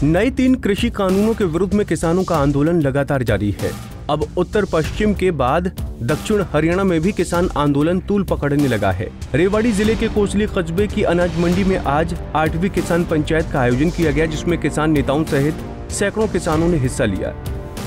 नए 3 कृषि कानूनों के विरुद्ध में किसानों का आंदोलन लगातार जारी है। अब उत्तर पश्चिम के बाद दक्षिण हरियाणा में भी किसान आंदोलन तूल पकड़ने लगा है। रेवाड़ी जिले के कोसली कस्बे की अनाज मंडी में आज 8वीं किसान पंचायत का आयोजन किया गया, जिसमें किसान नेताओं सहित सैकड़ों किसानों ने हिस्सा लिया।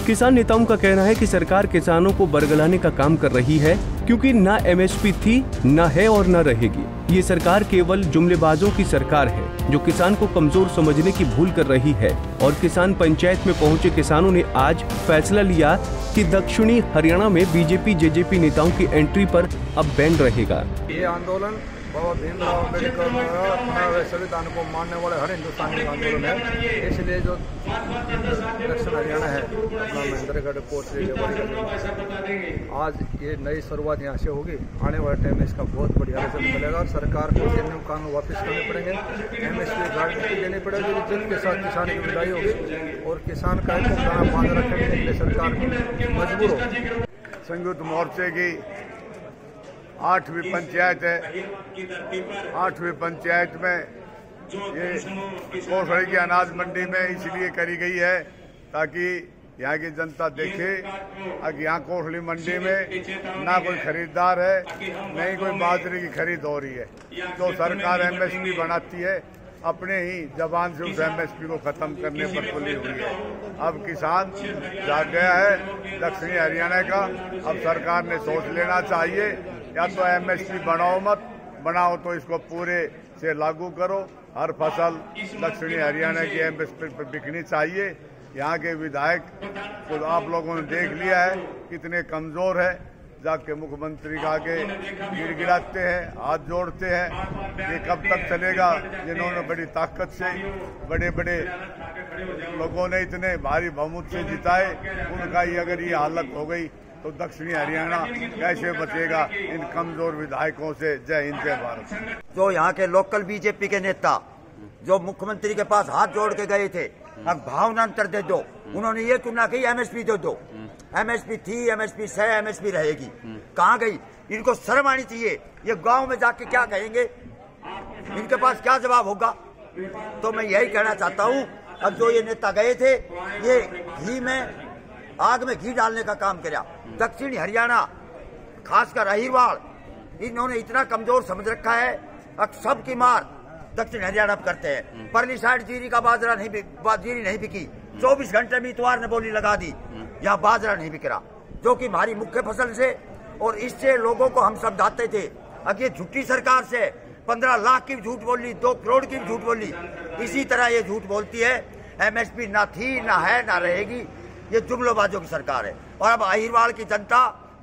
किसान नेताओं का कहना है कि सरकार किसानों को बरगलाने का काम कर रही है, क्योंकि न एमएसपी थी, न है और न रहेगी। ये सरकार केवल जुमलेबाजों की सरकार है, जो किसान को कमजोर समझने की भूल कर रही है। और किसान पंचायत में पहुंचे किसानों ने आज फैसला लिया कि दक्षिणी हरियाणा में बीजेपी जेजेपी नेताओं की एंट्री पर अब बैन रहेगा। ये आंदोलन बाबा भीमराव अम्बेडकर संविधान को मानने वाले हर हिंदुस्तानी का आंदोलन है। इसलिए जो दक्षिण हरियाणा है, अपना महेंद्रगढ़ कोसली, आज ये नई शुरुआत यहाँ से होगी। आने वाले टाइम में इसका बहुत बढ़िया रिजल्ट मिलेगा और सरकार को नियम कानून वापस करने पड़ेंगे। एमएसपी गारंटी देनी पड़ेगी, जिनके साथ किसान की विदाई होगी और किसान का एक मान रखने के लिए सरकार मजबूर होगी। संयुक्त मोर्चे की 8वीं पंचायत है। 8वीं पंचायत में ये कोसली की अनाज मंडी में इसलिए करी गई है ताकि यहाँ की जनता देखे कि यहाँ कोसली मंडी में ना कोई खरीदार है, न ही कोई बाजरे की खरीद हो रही है। जो सरकार एमएसपी बनाती है, अपने ही जबान से उस एमएसपी को खत्म करने पर तुली हुई है। अब किसान जाग गया है दक्षिणी हरियाणा का। अब सरकार ने सोच लेना चाहिए, या तो एमएसपी बनाओ मत, बनाओ तो इसको पूरे से लागू करो। हर फसल दक्षिणी हरियाणा की एमएसपी पर बिकनी चाहिए। यहाँ के विधायक को आप लोगों ने देख लिया है कितने कमजोर है, जाके मुख्यमंत्री का आगे गिड़गिड़ाते हैं, हाथ जोड़ते हैं। ये कब तक चलेगा? जिन्होंने बड़ी ताकत से बड़े बड़े लोगों ने इतने भारी बहुमत से जिताए, उनका ही अगर ये हालत हो गई तो दक्षिणी हरियाणा कैसे बचेगा इन कमजोर विधायकों से। जय हिंद, जय भारत। जो यहाँ के लोकल बीजेपी के नेता जो मुख्यमंत्री के पास हाथ जोड़ के गए थे, अब भावनांतर दे दो, उन्होंने ये चुना कि एमएसपी दे दो। एमएसपी थी, एमएसपी से एमएसपी रहेगी, कहाँ गई? इनको शर्म आनी चाहिए। ये गांव में जाके क्या कहेंगे? इनके पास क्या जवाब होगा? तो मैं यही कहना चाहता हूँ, अब जो ये नेता गए थे, ये घी में आग में घी डालने का काम किया। दक्षिणी हरियाणा, खासकर अहिरवाड़, इन्होंने इतना कमजोर समझ रखा है। अब सबकी मार दक्षिण हरियाणा करते हैं। परली साइड जीरी का बाजरा जीरी नहीं बिकी। 24 घंटे में इतवार ने बोली लगा दी, यहाँ बाजरा नहीं बिक रहा, जो कि हमारी मुख्य फसल से और इससे लोगों को हम समझाते थे। अब ये झूठी सरकार से 15 लाख की झूठ बोली, 2 करोड़ की झूठ बोली, इसी तरह ये झूठ बोलती है। एमएसपी ना थी, ना है, ना रहेगी। ये जुमलोबाजों की सरकार है। और अब अहिरवाड़ की जनता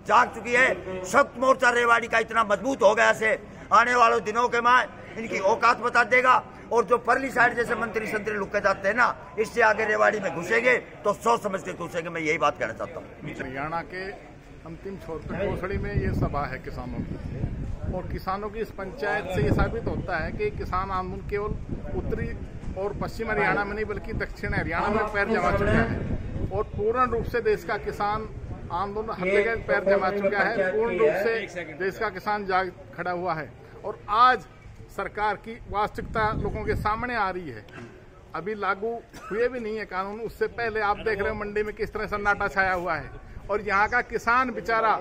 जाग चुकी है। सख्त मोर्चा रेवाड़ी का इतना मजबूत हो गया से आने वाले दिनों के में इनकी औकात बता देगा। और जो परली साइड जैसे मंत्री संतरी लुके जाते हैं ना, इससे आगे रेवाड़ी में घुसेंगे तो सोच समझ के घुसेंगे। मैं यही बात कहना चाहता हूँ। हरियाणा के अंतिम छोर पर कोसली में ये सभा है किसानों की, और किसानों की इस पंचायत से ये साबित होता है कि किसान आंदोलन केवल उत्तरी और पश्चिम हरियाणा में नहीं बल्कि दक्षिण हरियाणा में पैर जमा चुका है। और पूर्ण रूप से देश का किसान आंदोलन हर जगह पैर जमा चुका है। पूर्ण रूप से देश का किसान जाग खड़ा हुआ है और आज सरकार की वास्तविकता लोगों के सामने आ रही है। अभी लागू हुए भी नहीं है कानून, उससे पहले आप देख रहे हो मंडी में किस तरह सन्नाटा छाया हुआ है। और यहाँ का किसान बेचारा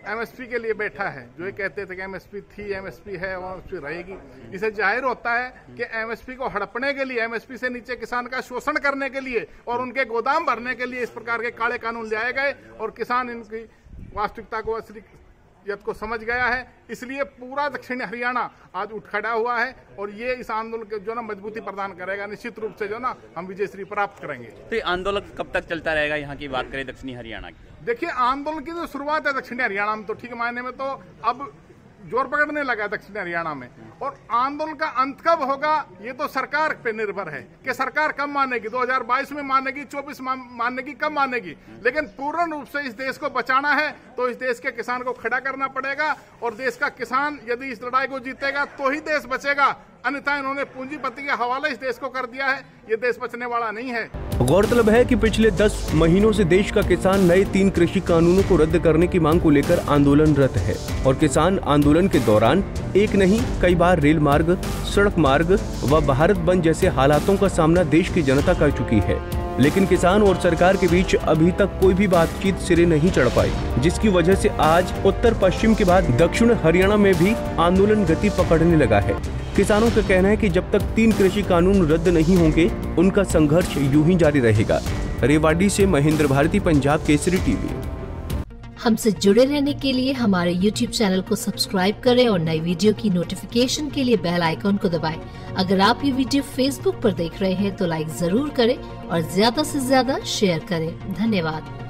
एमएसपी के लिए बैठा है। जो ये कहते थे कि एमएसपी थी, एमएसपी है और एमएसपी रहेगी, इसे जाहिर होता है कि एमएसपी को हड़पने के लिए, एमएसपी से नीचे किसान का शोषण करने के लिए और उनके गोदाम भरने के लिए इस प्रकार के काले कानून लाए गए। और किसान इनकी वास्तविकता को, असलियत को समझ गया है। इसलिए पूरा दक्षिण हरियाणा आज उठ खड़ा हुआ है और ये इस आंदोलन के जो ना मजबूती प्रदान करेगा। निश्चित रूप से जो ना हम विजयश्री प्राप्त करेंगे। तो ये आंदोलन कब तक चलता रहेगा? यहाँ की बात करें दक्षिणी हरियाणा की, देखिए आंदोलन की जो शुरुआत है दक्षिण हरियाणा में, तो ठीक मायने में तो अब जोर पकड़ने लगा दक्षिण हरियाणा में। और आंदोलन का अंत कब होगा ये तो सरकार पे निर्भर है कि सरकार कब मानेगी। 2022 में मानेगी, 24 मानेगी, कब मानेगी। लेकिन पूर्ण रूप से इस देश को बचाना है तो इस देश के किसान को खड़ा करना पड़ेगा। और देश का किसान यदि इस लड़ाई को जीतेगा तो ही देश बचेगा। अन्यथा इन्होंने पूंजीपति के हवाले इस देश को कर दिया है। ये देश बचने वाला नहीं है। गौरतलब है कि पिछले 10 महीनों से देश का किसान नए 3 कृषि कानूनों को रद्द करने की मांग को लेकर आंदोलनरत है और किसान आंदोलन के दौरान एक नहीं कई बार रेल मार्ग, सड़क मार्ग व भारत बंद जैसे हालातों का सामना देश की जनता कर चुकी है। लेकिन किसान और सरकार के बीच अभी तक कोई भी बातचीत सिरे नहीं चढ़ पाई, जिसकी वजह से आज उत्तर पश्चिम के बाद दक्षिण हरियाणा में भी आंदोलन गति पकड़ने लगा है। किसानों का कहना है कि जब तक 3 कृषि कानून रद्द नहीं होंगे उनका संघर्ष यूं ही जारी रहेगा। रेवाड़ी से महेंद्र भारती, पंजाब केसरी टीवी। हमसे जुड़े रहने के लिए हमारे YouTube चैनल को सब्सक्राइब करें और नई वीडियो की नोटिफिकेशन के लिए बेल आइकॉन को दबाएं। अगर आप ये वीडियो Facebook पर देख रहे हैं तो लाइक जरूर करें और ज्यादा से ज्यादा शेयर करें। धन्यवाद।